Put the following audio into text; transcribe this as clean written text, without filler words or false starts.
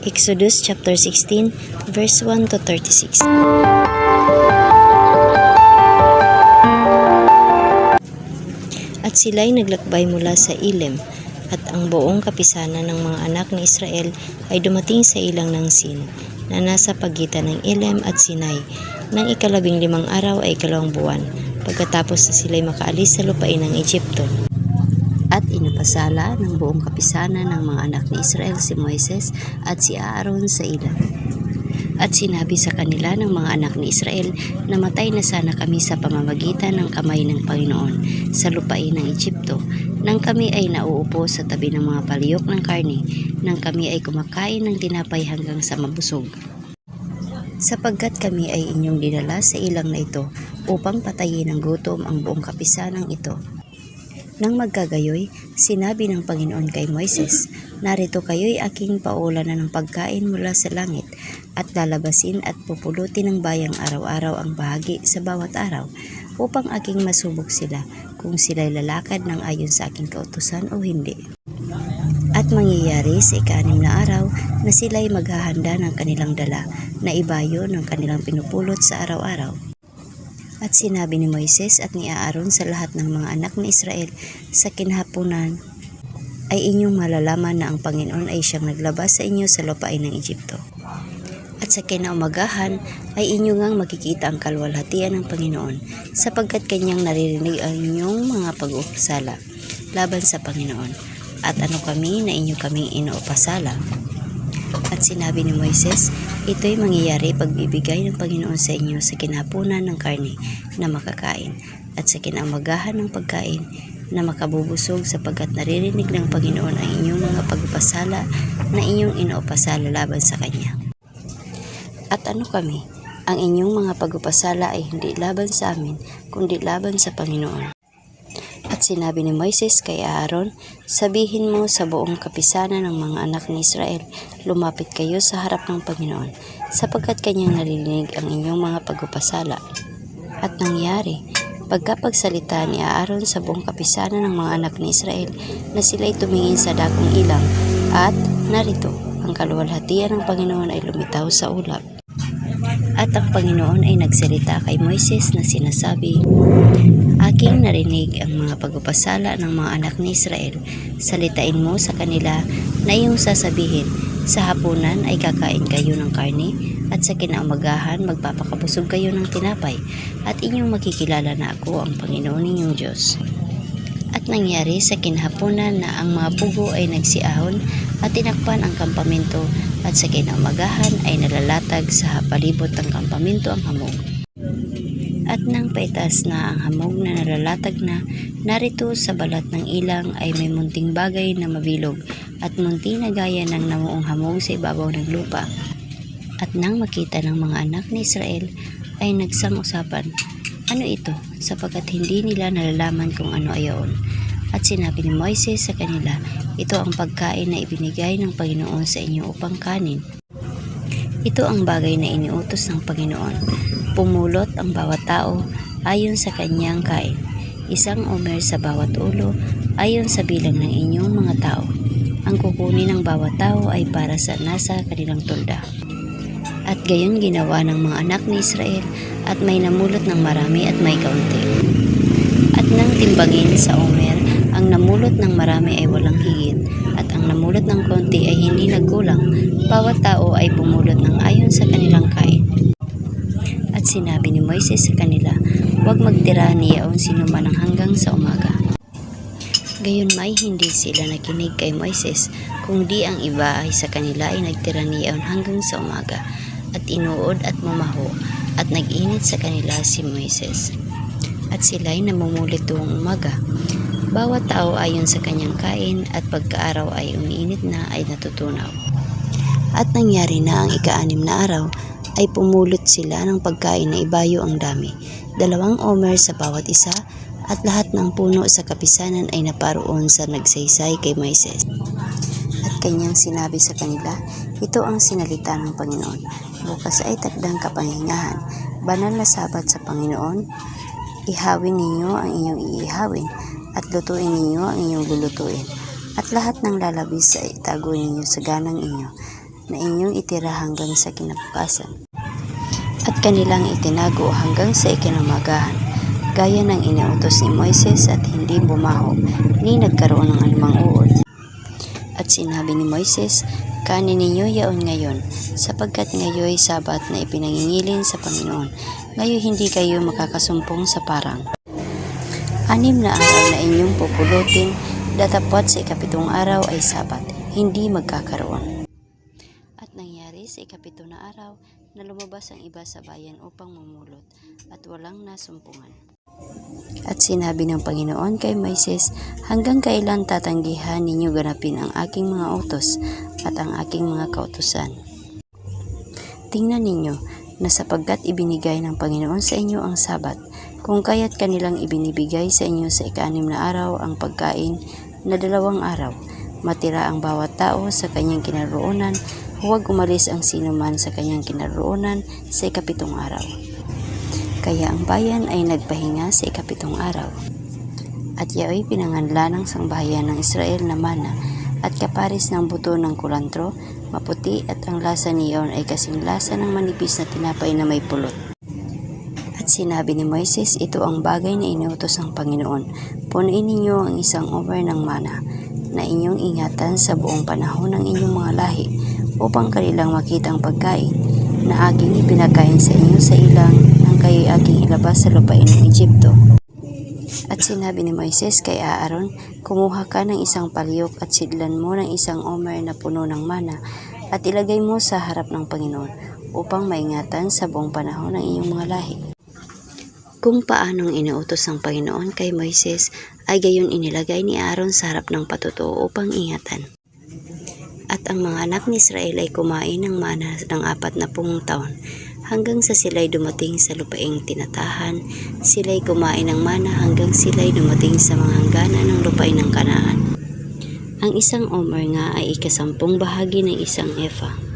Exodus chapter 16, verse 1 to 36. At sila'y naglakbay mula sa Elim, at ang buong kapisanan ng mga anak ni Israel ay dumating sa ilang ng Sin, na nasa pagitan ng Elim at Sinai, ng 15 araw ay 2 buwan, pagkatapos na sila'y makaalis sa lupain ng Egypto. At inapasala ng buong kapisanan ng mga anak ni Israel si Moises at si Aaron sa ilang. At sinabi sa kanila ng mga anak ni Israel na matay na sana kami sa pamamagitan ng kamay ng Panginoon sa lupain ng Egypto, nang kami ay nauupo sa tabi ng mga paliyok ng karne, nang kami ay kumakain ng tinapay hanggang sa mabusog. Sapagkat kami ay inyong dinala sa ilang na ito upang patayin ng gutom ang buong kapisanang ito. Nang magkagayoy, sinabi ng Panginoon kay Moises, "Narito kayo'y aking paulanan ng pagkain mula sa langit, at lalabasin at pupulutin ng bayang araw-araw ang bahagi sa bawat araw, upang aking masubok sila kung sila'y lalakad ng ayon sa aking kautusan o hindi. At mangyayari sa 6 na araw na sila'y maghahanda ng kanilang dala na ibayo ng kanilang pinupulot sa araw-araw." At sinabi ni Moises at ni Aaron sa lahat ng mga anak ni Israel, "Sa kinhapunan ay inyong malalaman na ang Panginoon ay siyang naglabas sa inyo sa lupain ng Egypto. At sa kinaumagahan ay inyo ngang makikita ang kaluwalhatian ng Panginoon, sapagkat kanyang naririnig ang inyong mga pag-uupasala laban sa Panginoon. At ano kami na inyo kaming inuupasala?" At sinabi ni Moises, "Ito'y mangyayari pagbibigay ng Panginoon sa inyo sa kinhapunan ng karne na makakain, at sa kinaumagahan ng pagkain na makabubusog, sapagkat naririnig ng Panginoon ang inyong mga pagpapasala na inyong inuupasala laban sa Kanya. At ano kami? Ang inyong mga pagpapasala ay hindi laban sa amin, kundi laban sa Panginoon." At sinabi ni Moises kay Aaron, "Sabihin mo sa buong kapisanan ng mga anak ni Israel, lumapit kayo sa harap ng Panginoon, sapagkat kanyang narinig ang inyong mga pagpapasala." At nangyari, pagkapagsalita ni Aaron sa buong kapisanan ng mga anak ni Israel, na sila'y tumingin sa dakong ilang, at narito, ang kaluwalhatian ng Panginoon ay lumitaw sa ulap. At ang Panginoon ay nagsalita kay Moises na sinasabi, "Aking narinig ang mga pagpapasala ng mga anak ni Israel. Salitain mo sa kanila na iyong sasabihin, sa hapunan ay kakain kayo ng karne, at sa kinaumagahan magpapakabusog kayo ng tinapay, at inyong makikilala na ako ang Panginoon ninyong Diyos." At nangyari sa kinhapunan na ang mga pugo ay nagsiahon at tinakpan ang kampamento, at sa kinaumagahan ay nalalatag sa palibot ng kampamento ang hamog. At nang paitas na ang hamog na nalalatag na, narito sa balat ng ilang ay may munting bagay na mabilog, at munti na gaya ng namuong hamog sa ibabaw ng lupa. At nang makita ng mga anak ni Israel ay nagsang-usapan, "Ano ito?" sapagkat hindi nila nalalaman kung ano ayon. At sinabi ni Moises sa kanila, "Ito ang pagkain na ibinigay ng Panginoon sa inyo upang kanin. Ito ang bagay na iniutos ng Panginoon. Pumulot ang bawat tao ayon sa kanyang kain, 1 omer sa bawat ulo ayon sa bilang ng inyong mga tao. Ang kukunin ng bawat tao ay para sa nasa kanilang tulda." At gayon ginawa ng mga anak ni Israel, at may namulot ng marami at may kaunti. At nang timbangin sa omer, ang namulot ng marami ay walang higit, at ang namulot ng kaunti ay hindi nagkulang. Bawat tao ay pumulot ng ayon sa kanilang kain. At sinabi ni Moises sa kanila, "Huwag magtira niyaon sino man ang hanggang sa umaga." Gayon may hindi sila nakinig kay Moises, kundi ang iba ay sa kanila ay nagtira niyaon hanggang sa umaga, at inuod at mumaho, at nag-init sa kanila si Moises. At sila'y namumulit tuwing umaga, bawat tao ayon sa kanyang kain, at pagkaaraw ay umiinit na ay natutunaw. At nangyari na ang 6 na araw, ay pumulot sila ng pagkain na ibayo ang dami, 2 omer sa bawat isa, at lahat ng puno sa kapisanan ay naparoon sa nagsaysay kay Moises. At kanyang sinabi sa kanila, "Ito ang sinalita ng Panginoon. Bukas ay takdang kapahingahan, banal na sabat sa Panginoon. Ihawin ninyo ang inyong iihawin, at lutuin ninyo ang inyong lulutuin, at lahat ng lalabis ay itago ninyo sa ganang inyo. na inyong itira hanggang sa kinabukasan. At kanilang itinago hanggang sa ikinamagahan, gaya ng iniutos ni Moises at hindi bumaho ni nagkaroon ng anumang uod. At sinabi ni Moises, kanin ninyo yaon ngayon, sapagkat ngayoy Sabat na ipinangingilin sa Panginoon, ngayon hindi kayo makakasumpong sa parang. 6 na araw na inyong pupulutin, datapwat sa 7 araw ay Sabat, hindi magkakaroon. At nangyari sa 7 na araw na lumabas ang iba sa bayan upang mamulot at walang nasumpungan. At sinabi ng Panginoon kay Moises, hanggang kailan tatanggihan ninyo ganapin ang aking mga utos at ang aking mga kautusan? Tingnan ninyo na sapagkat ibinigay ng Panginoon sa inyo ang Sabat, kung kaya't kanilang ibinibigay sa inyo sa 6 na araw ang pagkain na 2 araw, matira ang bawat tao sa kanyang kinaroonan, huwag umalis ang sinuman sa kanyang kinaroonan sa 7 araw. Kaya ang bayan ay nagpahinga sa 7 araw. At yaoy pinanganla ng sangbahayan ng Israel na mana at kaparis ng buto ng kulantro, maputi at ang lasa niyon ay kasing lasa ng manipis na tinapay na may pulot. At sinabi ni Moises, ito ang bagay na inuutos ng Panginoon. Punuin ninyo ang 1 omer ng mana na inyong ingatan sa buong panahon ng inyong mga lahi upang kanilang makitang pagkain na aking ipinakain sa inyo sa ilang nang kayo'y aking ilabas sa lupain ng Egypto. At sinabi ni Moises kay Aaron, kumuha ka ng 1 palyok at sidlan mo ng 1 omer na puno ng mana at ilagay mo sa harap ng Panginoon upang maingatan sa buong panahon ng inyong mga lahi. Kung paanong inuutos ng Panginoon kay Moises ay gayon inilagay ni Aaron sa harap ng patutuo upang ingatan. At ang mga anak ni Israel ay kumain ng mana ng 40 taon hanggang sa sila'y dumating sa lupaing tinatahan. Sila'y kumain ng mana hanggang sila'y dumating sa mga hangganan ng lupain ng Kanaan. Ang 1 omer nga ay 10 bahagi ng 1 efa.